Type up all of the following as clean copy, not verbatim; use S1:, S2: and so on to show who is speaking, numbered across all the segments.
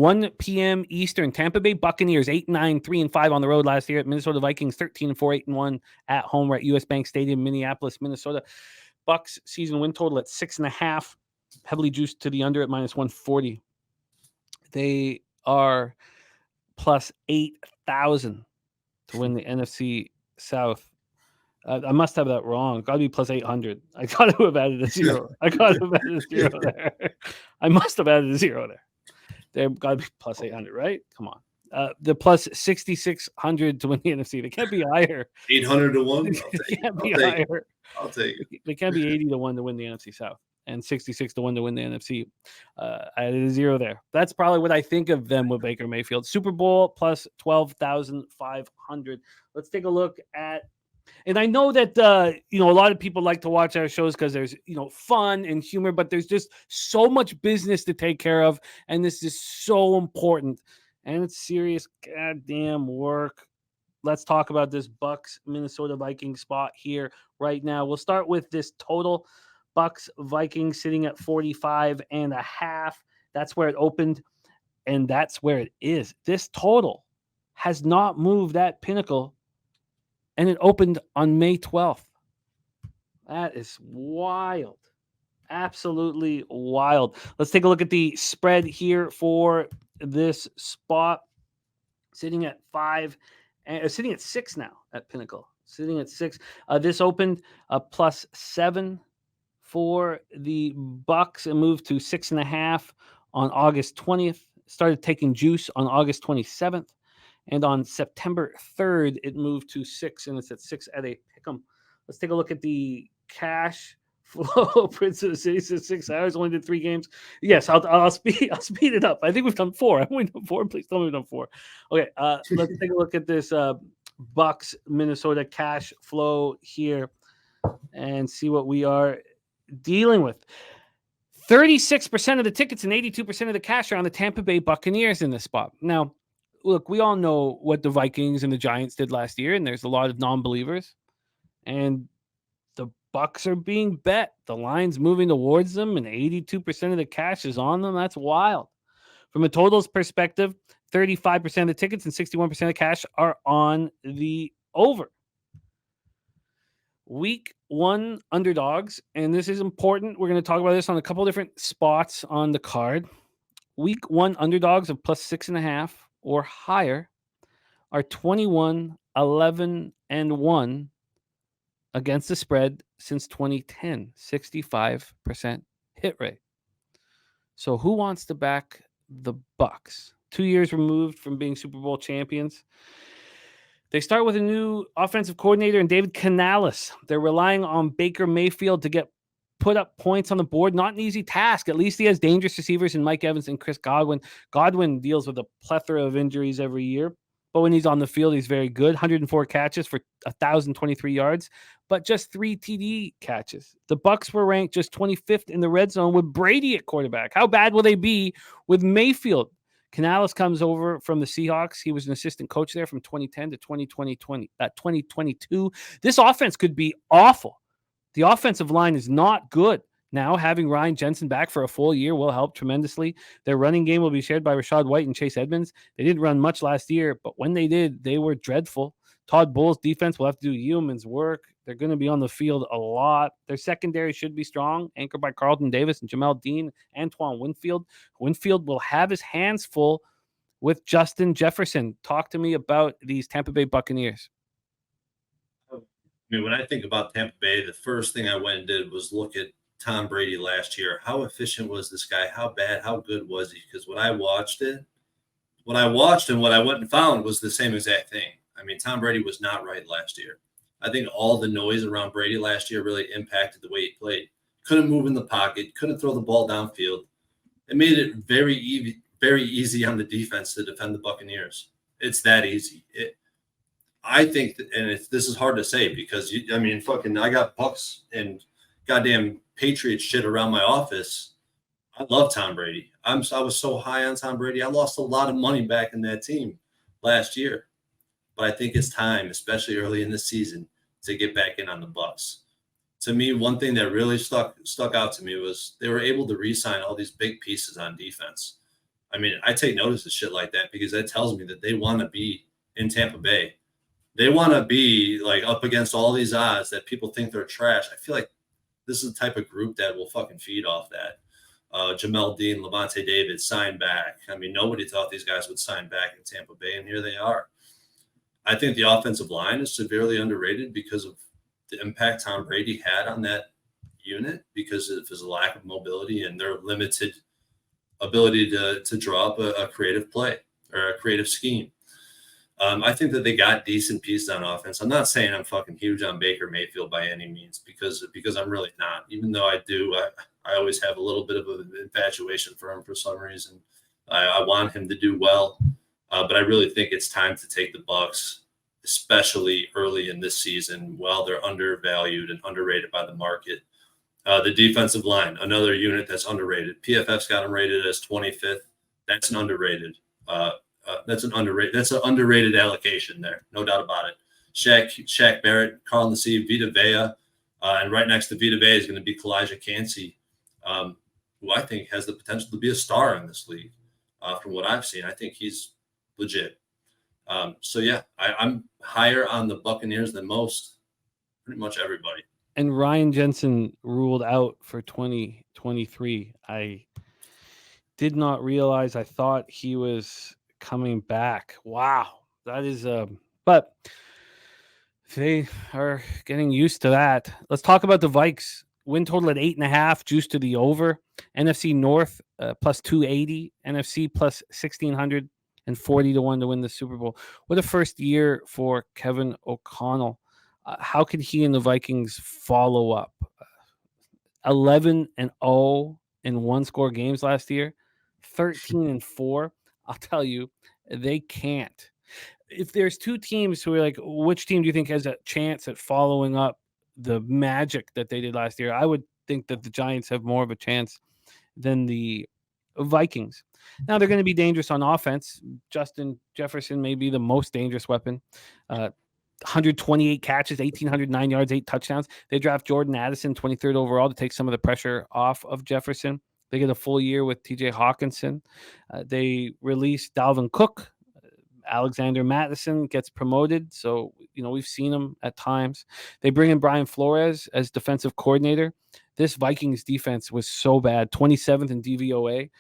S1: 1 p.m. Eastern. Tampa Bay Buccaneers 8-9, 3-5 on the road last year. Minnesota Vikings 13-4, 8-1 at home. We're at US Bank Stadium, Minneapolis, Minnesota. Bucks season win total at 6.5, heavily juiced to the under at -140. They are plus 8,000 to win the NFC South. I must have that wrong. Got to be plus 800. I got to have added a zero. There. I must have added a zero there. They've got to be plus 800, right? Come on. The plus 6,600 to win the NFC. They can't be higher.
S2: 800 to 1?
S1: They can't be higher.
S2: I'll take it.
S1: They can't be 80 to 1 to win the NFC South and 66 to 1 to win the NFC. I added a zero there. That's probably what I think of them with Baker Mayfield. Super Bowl plus 12,500. Let's take a look at. And I know that, a lot of people like to watch our shows because there's, fun and humor, but there's just so much business to take care of. And this is so important. And it's serious goddamn work. Let's talk about this Bucks Minnesota Vikings spot here right now. We'll start with this total. Bucks Vikings sitting at 45.5. That's where it opened. And that's where it is. This total has not moved that pinnacle. And it opened on May 12th. That is wild. Absolutely wild. Let's take a look at the spread here for this spot. Sitting at 6 now at Pinnacle. Sitting at 6. This opened plus 7 for the Bucks and moved to 6.5 on August 20th. Started taking juice on August 27th. And on September 3rd, it moved to 6, and it's at 6 at a pick'em. Let's take a look at the cash flow. Prince of the City says 6 hours, only did 3 games. Yes, I'll speed it up. I think we've done 4. Haven't we done 4? Please tell me we've done 4. Okay, let's take a look at this Bucks Minnesota cash flow here and see what we are dealing with. 36% of the tickets and 82% of the cash are on the Tampa Bay Buccaneers in this spot. Now, look, we all know what the Vikings and the Giants did last year, and there's a lot of non-believers. And the Bucks are being bet. The line's moving towards them, and 82% of the cash is on them. That's wild. From a totals perspective, 35% of the tickets and 61% of the cash are on the over. Week 1 underdogs, and this is important. We're going to talk about this on a couple different spots on the card. Week 1 underdogs of plus 6.5 or higher are 21, 11, and 1 against the spread since 2010. 65% hit rate. So who wants to back the Bucks? 2 years removed from being Super Bowl champions. They start with a new offensive coordinator in David Canales. They're relying on Baker Mayfield to put up points on the board. Not an easy task. At least he has dangerous receivers in Mike Evans and Chris Godwin. Godwin deals with a plethora of injuries every year, but when he's on the field, he's very good. 104 catches for 1,023 yards, but just 3 TD catches. The Bucks were ranked just 25th in the red zone with Brady at quarterback. How bad will they be with Mayfield? Canales comes over from the Seahawks. He was an assistant coach there from 2010 to 2022. This offense could be awful. The offensive line is not good. Now, having Ryan Jensen back for a full year will help tremendously. Their running game will be shared by Rashad White and Chase Edmonds. They didn't run much last year, but when they did, they were dreadful. Todd Bowles' defense will have to do yeoman's work. They're going to be on the field a lot. Their secondary should be strong, anchored by Carlton Davis and Jamel Dean, Antoine Winfield. Winfield will have his hands full with Justin Jefferson. Talk to me about these Tampa Bay Buccaneers.
S2: I mean, when I think about Tampa Bay, the first thing I went and did was look at Tom Brady last year. How efficient was this guy? How bad? How good was he? Because when I watched and what I went and found was the same exact thing. I mean, Tom Brady was not right last year. I think all the noise around Brady last year really impacted the way he played. Couldn't move in the pocket, couldn't throw the ball downfield. It made it very easy on the defense to defend the Buccaneers. It's that easy. I think, this is hard to say because, I got Bucks and goddamn Patriots shit around my office. I love Tom Brady. I was so high on Tom Brady. I lost a lot of money back in that team last year. But I think it's time, especially early in the season, to get back in on the Bucks. To me, one thing that really stuck out to me was they were able to re-sign all these big pieces on defense. I mean, I take notice of shit like that because that tells me that they want to be in Tampa Bay. They want to be like up against all these odds that people think they're trash. I feel like this is the type of group that will fucking feed off that. Jamel Dean, Levante David signed back. I mean, nobody thought these guys would sign back in Tampa Bay, and here they are. I think the offensive line is severely underrated because of the impact Tom Brady had on that unit because of his lack of mobility and their limited ability to draw up a creative play or a creative scheme. I think that they got decent pieces on offense. I'm not saying I'm fucking huge on Baker Mayfield by any means because I'm really not. Even though I do, I always have a little bit of an infatuation for him for some reason. I want him to do well, but I really think it's time to take the Bucs, especially early in this season, while they're undervalued and underrated by the market. The defensive line, another unit that's underrated. PFF's got them rated as 25th. That's an underrated. That's an underrated allocation there, no doubt about it. Shaq Barrett, Carl Nassib, Vita Vea, and right next to Vita Vea is going to be Kalijah Cansey, who I think has the potential to be a star in this league. From what I've seen, I think he's legit. So yeah, I'm higher on the Buccaneers than most, pretty much everybody.
S1: And Ryan Jensen ruled out for 2023. I did not realize. I thought he was coming back. Wow, that is but they are getting used to that. Let's talk about the Vikes. Win total at 8.5, juice to the over. NFC North plus 280, NFC plus 1,600 and 40 to 1 to win the Super Bowl. What a first year for Kevin O'Connell. How could he and the Vikings follow up? 11-0 in one-score games last year, 13-4. I'll tell you, they can't. If there's two teams who are like, which team do you think has a chance at following up the magic that they did last year? I would think that the Giants have more of a chance than the Vikings. Now, they're going to be dangerous on offense. Justin Jefferson may be the most dangerous weapon. 128 catches, 1,809 yards, 8 touchdowns. They draft Jordan Addison, 23rd overall, to take some of the pressure off of Jefferson. They get a full year with TJ Hawkinson. They release Dalvin Cook. Alexander Mattison gets promoted. So, we've seen him at times. They bring in Brian Flores as defensive coordinator. This Vikings defense was so bad, 27th in DVOA.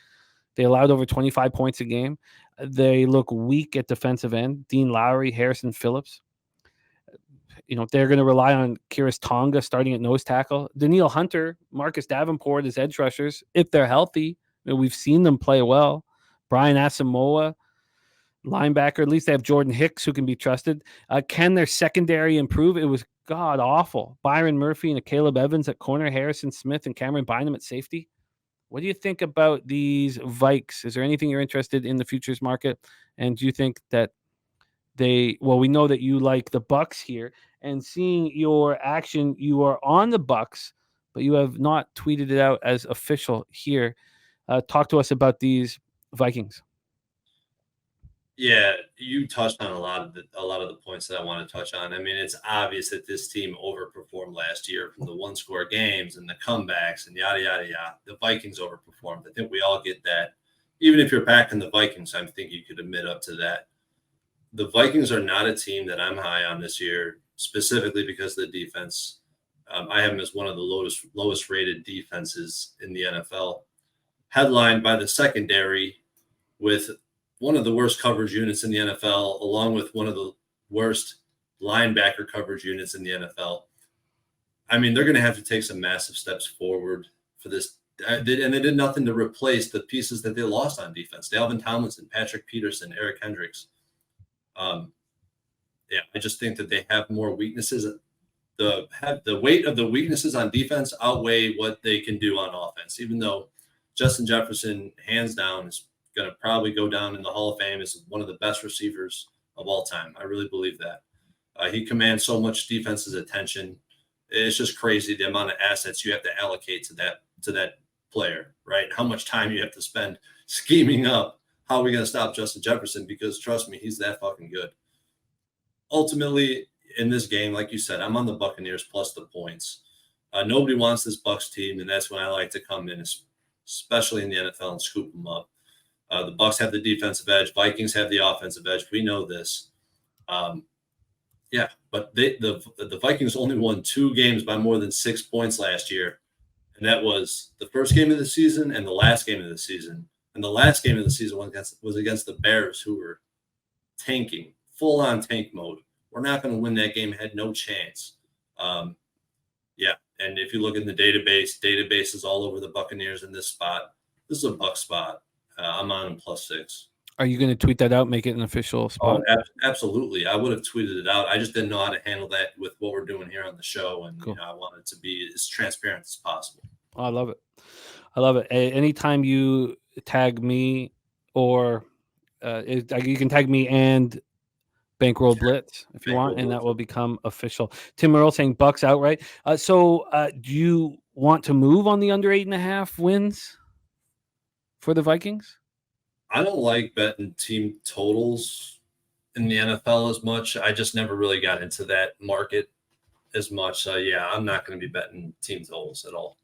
S1: They allowed over 25 points a game. They look weak at defensive end. Dean Lowry, Harrison Phillips. They're going to rely on Kiris Tonga starting at nose tackle. Daniil Hunter, Marcus Davenport as edge rushers, if they're healthy. We've seen them play well. Brian Asamoah, linebacker. At least they have Jordan Hicks, who can be trusted. Can their secondary improve? It was god-awful. Byron Murphy and Caleb Evans at corner, Harrison Smith and Cameron Bynum at safety. What do you think about these Vikes? Is there anything you're interested in the futures market? And do you think that we know that you like the Bucs here, and seeing your action, you are on the Bucs, but you have not tweeted it out as official here. Talk to us about these Vikings.
S2: Yeah, you touched on a lot of the points that I want to touch on. I mean, it's obvious that this team overperformed last year from the one-score games and the comebacks and yada, yada, yada. The Vikings overperformed. I think we all get that. Even if you're backing the Vikings, I think you could admit up to that. The Vikings are not a team that I'm high on this year, specifically because of the defense. I have them as one of the lowest rated defenses in the NFL, headlined by the secondary with one of the worst coverage units in the NFL, along with one of the worst linebacker coverage units in the NFL. I mean, they're going to have to take some massive steps forward for this. And they did nothing to replace the pieces that they lost on defense. Dalvin Tomlinson, Patrick Peterson, Eric Hendricks. I just think that they have more weaknesses. The weight of the weaknesses on defense outweigh what they can do on offense, even though Justin Jefferson, hands down, is going to probably go down in the Hall of Fame as one of the best receivers of all time. I really believe that. He commands so much defense's attention. It's just crazy the amount of assets you have to allocate to that player, right? How much time you have to spend scheming up how are we going to stop Justin Jefferson, because trust me, he's that fucking good. Ultimately, in this game, like you said, I'm on the Buccaneers plus the points. Nobody wants this Bucs team, and that's when I like to come in, especially in the NFL, and scoop them up. The Bucs have the defensive edge. Vikings have the offensive edge. We know this. Yeah, but the Vikings only won 2 games by more than 6 points last year, and that was the first game of the season and the last game of the season. And the last game of the season was against the Bears, who were tanking, full-on tank mode. We're not going to win that game. Had no chance. Yeah, and if you look in the database is all over the Buccaneers in this spot. This is a Buck spot. I'm on them +6.
S1: Are you going to tweet that out, make it an official spot?
S2: Oh, absolutely. I would have tweeted it out. I just didn't know how to handle that with what we're doing here on the show, and
S1: Cool.
S2: I want it to be as transparent as possible.
S1: Oh, I love it. I love it. Anytime you tag me or you can tag me and Bankroll Blitz if you want, and that will become official. Tim Earl saying Bucks outright. So do you want to move on the under 8.5 wins for the Vikings?
S2: I don't like betting team totals in the NFL as much. I just never really got into that market as much. So, yeah, I'm not going to be betting team totals at all.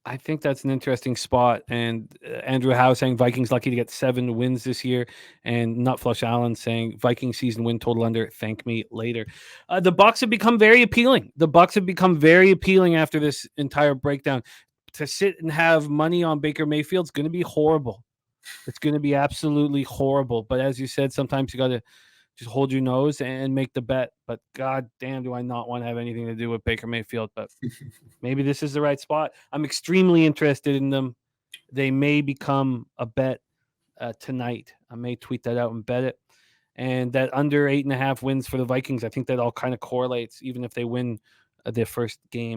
S1: I think that's an interesting spot. And Andrew Howe saying Vikings lucky to get 7 wins this year. And Nutflush Allen saying Vikings season win total under. Thank me later. The Bucs have become very appealing. The Bucs have become very appealing after this entire breakdown. To sit and have money on Baker Mayfield is going to be horrible. It's going to be absolutely horrible. But as you said, sometimes you got to just hold your nose and make the bet. But God damn, do I not want to have anything to do with Baker Mayfield. But maybe this is the right spot. I'm extremely interested in them. They may become a bet tonight. I may tweet that out and bet it. And that under 8.5 wins for the Vikings, I think that all kind of correlates, even if they win their first game.